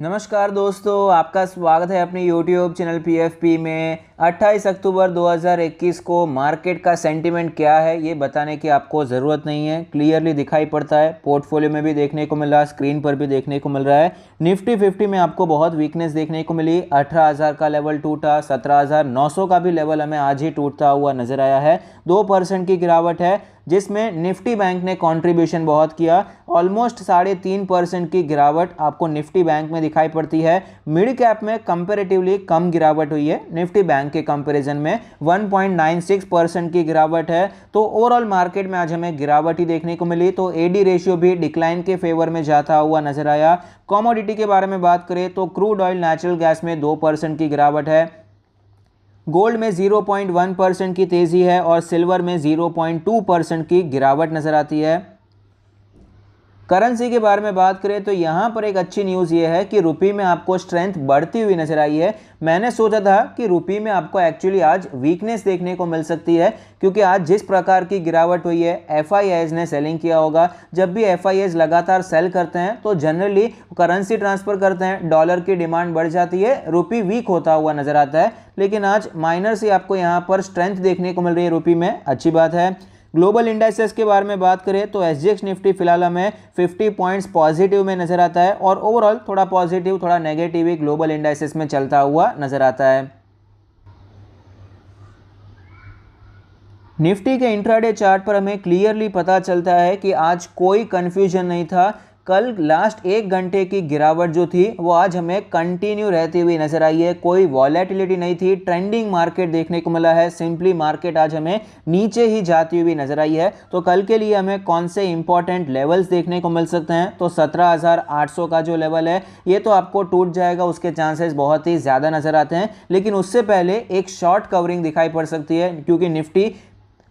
नमस्कार दोस्तों, आपका स्वागत है अपने YouTube चैनल PFP में। 28 अक्टूबर 2021 को मार्केट का सेंटीमेंट क्या है ये बताने की आपको ज़रूरत नहीं है, क्लियरली दिखाई पड़ता है। पोर्टफोलियो में भी देखने को मिल रहा है, स्क्रीन पर भी देखने को मिल रहा है। निफ्टी 50 में आपको बहुत वीकनेस देखने को मिली। 18,000 का लेवल टूटा, 17,900 का भी लेवल हमें आज ही टूटता हुआ नजर आया है। 2% की गिरावट है, जिसमें निफ्टी बैंक ने कंट्रीब्यूशन बहुत किया। ऑलमोस्ट 3.5% की गिरावट आपको निफ्टी बैंक में दिखाई पड़ती है। मिड कैप में कंपैरेटिवली कम गिरावट हुई है, निफ्टी बैंक के कंपैरिजन में 1.96% की गिरावट है। तो ओवरऑल मार्केट में आज हमें गिरावट ही देखने को मिली। तो एडी रेशियो भी डिक्लाइन के फेवर में जाता हुआ नजर आया। कमोडिटी के बारे में बात करें तो क्रूड ऑयल, नेचुरल गैस में 2% की गिरावट है। गोल्ड में 0.1% की तेजी है और सिल्वर में 0.2% की गिरावट नजर आती है। करेंसी के बारे में बात करें तो यहां पर एक अच्छी न्यूज़ ये है कि रुपये में आपको स्ट्रेंथ बढ़ती हुई नजर आई है। मैंने सोचा था कि रुपये में आपको एक्चुअली आज वीकनेस देखने को मिल सकती है, क्योंकि आज जिस प्रकार की गिरावट हुई है, एफआईआईज ने सेलिंग किया होगा। जब भी एफआईआईज लगातार सेल करते हैं तो जनरली करेंसी ट्रांसफर करते हैं, डॉलर की डिमांड बढ़ जाती है, रुपये वीक होता हुआ नजर आता है। लेकिन आज माइनर से आपको यहाँ पर स्ट्रेंथ देखने को मिल रही है रुपये में, अच्छी बात है। ग्लोबल इंडाइसेस के बारे में बात करें तो एसजीएक्स निफ्टी फिलहाल हमें 50 पॉइंट्स पॉजिटिव में नजर आता है और ओवरऑल थोड़ा पॉजिटिव थोड़ा नेगेटिव ही ग्लोबल इंडाइसेस में चलता हुआ नजर आता है। निफ्टी के इंट्राडे चार्ट पर हमें क्लियरली पता चलता है कि आज कोई कंफ्यूजन नहीं था। कल लास्ट 1 घंटे की गिरावट जो थी वो आज हमें कंटिन्यू रहती हुई नजर आई है। कोई वॉलेटिलिटी नहीं थी, ट्रेंडिंग मार्केट देखने को मिला है। सिंपली मार्केट आज हमें नीचे ही जाती हुई नजर आई है। तो कल के लिए हमें कौन से इंपॉर्टेंट लेवल्स देखने को मिल सकते हैं तो 17,800 का जो लेवल है ये तो आपको टूट जाएगा, उसके चांसेस बहुत ही ज़्यादा नजर आते हैं। लेकिन उससे पहले एक शॉर्ट कवरिंग दिखाई पड़ सकती है, क्योंकि निफ्टी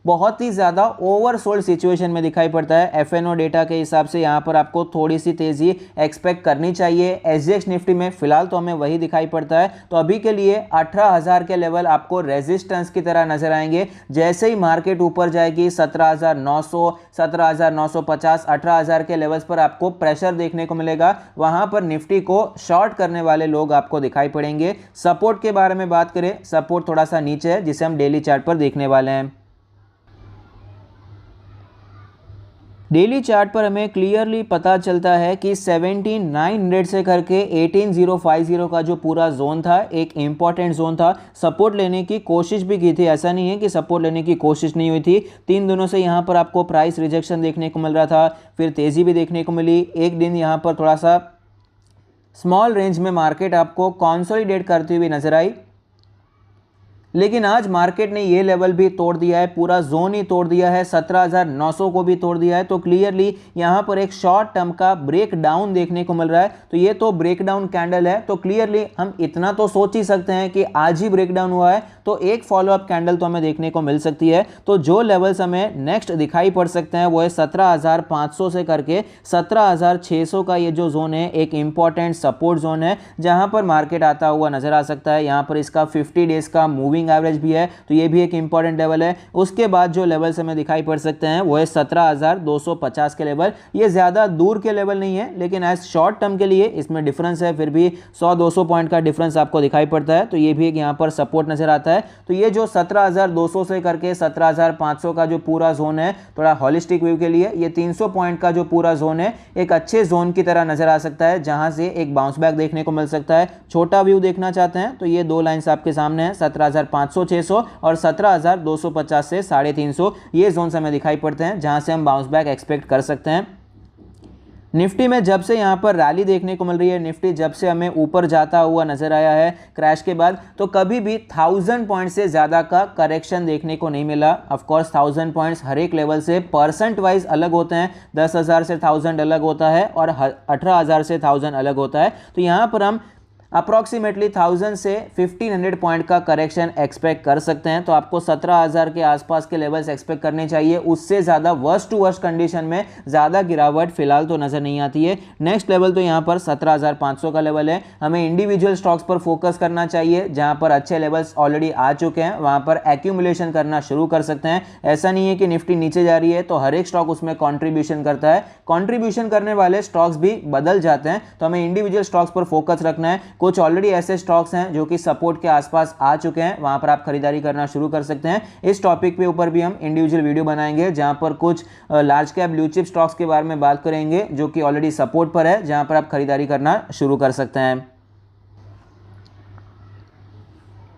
बहुत ही ज़्यादा ओवरसोल्ड सिचुएशन में दिखाई पड़ता है। एफएनओ डेटा के हिसाब से यहाँ पर आपको थोड़ी सी तेज़ी एक्सपेक्ट करनी चाहिए। एसजीएक्स निफ्टी में फिलहाल तो हमें वही दिखाई पड़ता है। तो अभी के लिए 18,000 के लेवल आपको रेजिस्टेंस की तरह नजर आएंगे। जैसे ही मार्केट ऊपर जाएगी 17,900, 17,950, 18,000 के लेवल्स पर आपको प्रेशर देखने को मिलेगा। वहाँ पर निफ्टी को शॉर्ट करने वाले लोग आपको दिखाई पड़ेंगे। सपोर्ट के बारे में बात करें, सपोर्ट थोड़ा सा नीचे है जिसे हम डेली चार्ट पर देखने वाले हैं। डेली चार्ट पर हमें क्लियरली पता चलता है कि 17,900 से करके 18,050 का जो पूरा जोन था एक इंपॉर्टेंट जोन था। सपोर्ट लेने की कोशिश भी की थी, ऐसा नहीं है कि सपोर्ट लेने की कोशिश नहीं हुई थी। 3 दिनों से यहाँ पर आपको प्राइस रिजेक्शन देखने को मिल रहा था, फिर तेज़ी भी देखने को मिली। एक दिन यहाँ पर थोड़ा सा स्मॉल रेंज में मार्केट आपको कॉन्सोलिडेट करती हुई नजर आई, लेकिन आज मार्केट ने ये लेवल भी तोड़ दिया है, पूरा जोन ही तोड़ दिया है, 17,900 को भी तोड़ दिया है। तो क्लियरली यहाँ पर एक शॉर्ट टर्म का ब्रेक डाउन देखने को मिल रहा है। तो ये तो ब्रेक डाउन कैंडल है, तो क्लियरली हम इतना तो सोच ही सकते हैं कि आज ही ब्रेक डाउन हुआ है, तो एक फॉलोअप कैंडल तो हमें देखने को मिल सकती है। तो जो लेवल्स हमें नेक्स्ट दिखाई पड़ सकते हैं वो है 17,500 से करके 17,600 का ये जो जोन है एक इंपॉर्टेंट सपोर्ट जोन है, जहां पर मार्केट आता हुआ नजर आ सकता है। यहाँ पर इसका 50 डेज का मूविंग एवरेज भी है, तो ये भी एक इंपॉर्टेंट लेवल है। उसके बाद जो लेवल्स हमें दिखाई पड़ सकते हैं वो है 17,250 के लेवल। ये ज्यादा दूर के लेवल नहीं है, लेकिन एज शॉर्ट टर्म के लिए इसमें डिफरेंस है, फिर भी 100-200 पॉइंट का डिफरेंस आपको दिखाई पड़ता है। तो ये भी एक यहाँ पर सपोर्ट नजर आता है। तो ये जो 17,200 से करके 17,500 का जो पूरा जोन है, थोड़ा हॉलिस्टिक व्यू के लिए ये 300 पॉइंट का जो पूरा जोन है एक अच्छे जोन की तरह नजर आ सकता है, जहां से एक बाउंस बैक देखने को मिल सकता है। छोटा व्यू देखना चाहते हैं तो ये दो लाइंस आपके सामने है, 17,500 600 और 17,250 से 350 ये जोन हमें दिखाई पड़ते हैं, जहां से हम बाउंस बैक एक्सपेक्ट कर सकते हैं। निफ्टी में जब से यहाँ पर रैली देखने को मिल रही है, निफ्टी जब से हमें ऊपर जाता हुआ नजर आया है क्रैश के बाद, तो कभी भी 1000 पॉइंट से ज़्यादा का करेक्शन देखने को नहीं मिला। ऑफकोर्स 1000 पॉइंट्स हर एक लेवल से परसेंट वाइज अलग होते हैं, 10,000 से 1000 अलग होता है और 18,000 से 1000 अलग होता है। तो यहाँ पर हम अप्रॉक्सीमेटली 1000 से 1500 पॉइंट का करेक्शन एक्सपेक्ट कर सकते हैं। तो आपको 17,000 के आसपास के लेवल्स एक्सपेक्ट करने चाहिए। उससे ज़्यादा वर्स्ट टू वर्स्ट कंडीशन में ज़्यादा गिरावट फिलहाल तो नज़र नहीं आती है। नेक्स्ट लेवल तो यहाँ पर 17,500 का लेवल है। हमें इंडिविजुअल स्टॉक्स पर फोकस करना चाहिए, जहाँ पर अच्छे लेवल्स ऑलरेडी आ चुके हैं, वहाँ पर एक्यूमुलेशन करना शुरू कर सकते हैं। ऐसा नहीं है कि निफ्टी नीचे जा रही है तो हर एक स्टॉक उसमें कॉन्ट्रीब्यूशन करता है, कॉन्ट्रीब्यूशन करने वाले स्टॉक्स भी बदल जाते हैं। तो हमें इंडिविजुअल स्टॉक्स पर फोकस रखना है। कुछ ऑलरेडी ऐसे स्टॉक्स हैं जो कि सपोर्ट के आसपास आ चुके हैं, वहां पर आप खरीदारी करना शुरू कर सकते हैं। इस टॉपिक पे ऊपर भी हम इंडिविजुअल वीडियो बनाएंगे, जहां पर कुछ large cap blue chip stocks के बारे में बात करेंगे जो कि ऑलरेडी सपोर्ट पर है, जहां पर आप खरीदारी करना शुरू कर सकते हैं।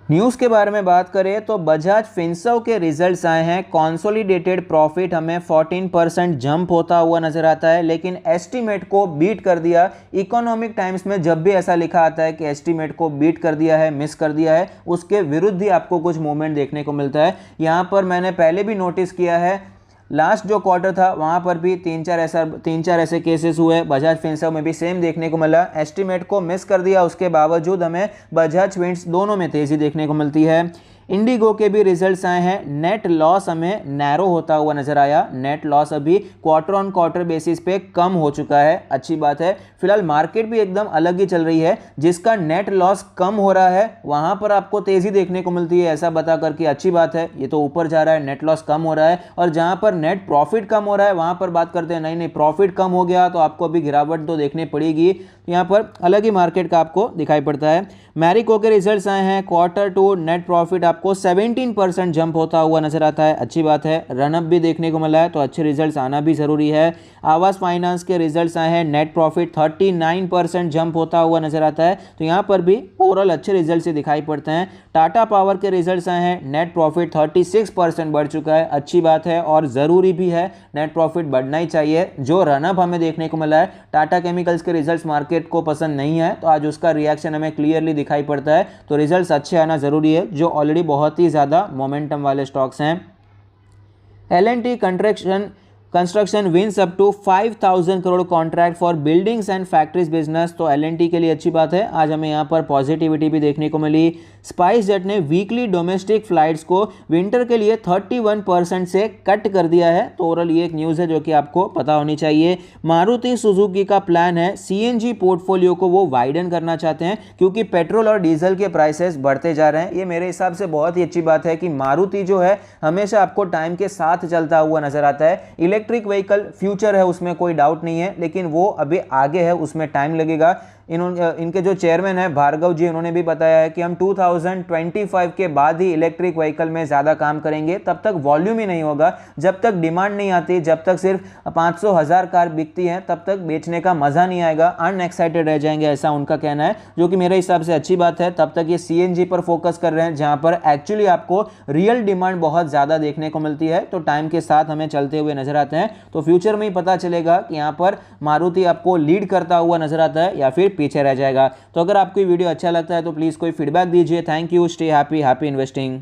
न्यूज़ के बारे में बात करें तो बजाज फिनसर्व के रिजल्ट्स आए हैं। कॉन्सोलिडेटेड प्रॉफिट हमें 14% जंप होता हुआ नजर आता है, लेकिन एस्टीमेट को बीट कर दिया। इकोनॉमिक टाइम्स में जब भी ऐसा लिखा आता है कि एस्टीमेट को बीट कर दिया है, मिस कर दिया है, उसके विरुद्ध ही आपको कुछ मूवमेंट देखने को मिलता है। यहाँ पर मैंने पहले भी नोटिस किया है, लास्ट जो क्वार्टर था वहाँ पर भी तीन चार ऐसे केसेस हुए। बजाज फिनसर्व में भी सेम देखने को मिला, एस्टीमेट को मिस कर दिया, उसके बावजूद हमें बजाज फिन्स दोनों में तेज़ी देखने को मिलती है। इंडिगो के भी रिजल्ट्स आए हैं। नेट लॉस हमें नैरो होता हुआ नजर आया। नेट लॉस अभी क्वार्टर ऑन क्वार्टर बेसिस पे कम हो चुका है, अच्छी बात है। फिलहाल मार्केट भी एकदम अलग ही चल रही है। जिसका नेट लॉस कम हो रहा है वहां पर आपको तेजी देखने को मिलती है, ऐसा बता करके अच्छी बात है। ये तो ऊपर जा रहा है, नेट लॉस कम हो रहा है, और जहां पर नेट प्रॉफिट कम हो रहा है वहां पर बात करते हैं नहीं प्रॉफिट कम हो गया तो आपको अभी गिरावट तो देखनी पड़ेगी। यहाँ पर अलग ही मार्केट का आपको दिखाई पड़ता है। मैरिको के रिजल्ट्स आए हैं। क्वार्टर टू नेट प्रॉफिट आपको 17% जंप होता हुआ नजर आता है, अच्छी बात है। रनअप भी देखने को मिला है, तो अच्छे रिजल्ट्स आना भी जरूरी है। आवास फाइनेंस के रिजल्ट्स आए हैं। नेट प्रॉफिट 39% जंप होता हुआ नजर आता है, तो यहाँ पर भी ओवरऑल अच्छे रिजल्ट से दिखाई पड़ते हैं। टाटा पावर के रिजल्ट्स आए हैं। नेट प्रॉफिट 36% बढ़ चुका है, अच्छी बात है और ज़रूरी भी है। नेट प्रॉफिट बढ़ना ही चाहिए। जो रनअप हमें देखने को मिला है, टाटा केमिकल्स के रिजल्ट्स मार्केट को पसंद नहीं है, तो आज उसका रिएक्शन हमें क्लियरली दिखाई पड़ता है। तो रिजल्ट्स अच्छे आना ज़रूरी है, जो ऑलरेडी बहुत ही ज़्यादा मोमेंटम वाले स्टॉक्स हैं। L&T construction wins up to 5,000 crore contract for buildings and factories business. तो L&T के लिए अच्छी बात है। आज हमें यहाँ पर पॉजिटिविटी भी देखने को मिली। स्पाइस जेट ने वीकली डोमेस्टिक फ्लाइट्स को विंटर के लिए 31% से कट कर दिया है। तो ओवरऑल ये एक न्यूज़ है जो कि आपको पता होनी चाहिए। मारुति सुजुकी का प्लान है CNG पोर्टफोलियो को वो वाइडन करना चाहते हैं, क्योंकि पेट्रोल और डीजल के प्राइसेस बढ़ते जा रहे हैं। ये मेरे हिसाब से बहुत ही अच्छी बात है कि मारुति जो है हमेशा आपको टाइम के साथ चलता हुआ नजर आता है। इलेक्ट्रिक व्हीकल फ्यूचर है, उसमें कोई डाउट नहीं है, लेकिन वो अभी आगे है, उसमें टाइम लगेगा। इनके जो चेयरमैन है भार्गव जी, उन्होंने भी बताया है कि हम 2025 के बाद ही इलेक्ट्रिक व्हीकल में ज़्यादा काम करेंगे। तब तक वॉल्यूम ही नहीं होगा, जब तक डिमांड नहीं आती, जब तक सिर्फ 500,000 कार बिकती हैं, तब तक बेचने का मज़ा नहीं आएगा, अनएक्साइटेड रह जाएंगे, ऐसा उनका कहना है, जो कि मेरे हिसाब से अच्छी बात है। तब तक ये CNG पर फोकस कर रहे हैं, जहाँ पर एक्चुअली आपको रियल डिमांड बहुत ज़्यादा देखने को मिलती है। तो टाइम के साथ हमें चलते हुए नजर आते हैं। तो फ्यूचर में ही पता चलेगा कि यहाँ पर मारुति आपको लीड करता हुआ नजर आता है या फिर पीछे रह जाएगा। तो अगर आपको वीडियो अच्छा लगता है तो प्लीज़ कोई फीडबैक दीजिए। Thank you, stay happy, happy investing.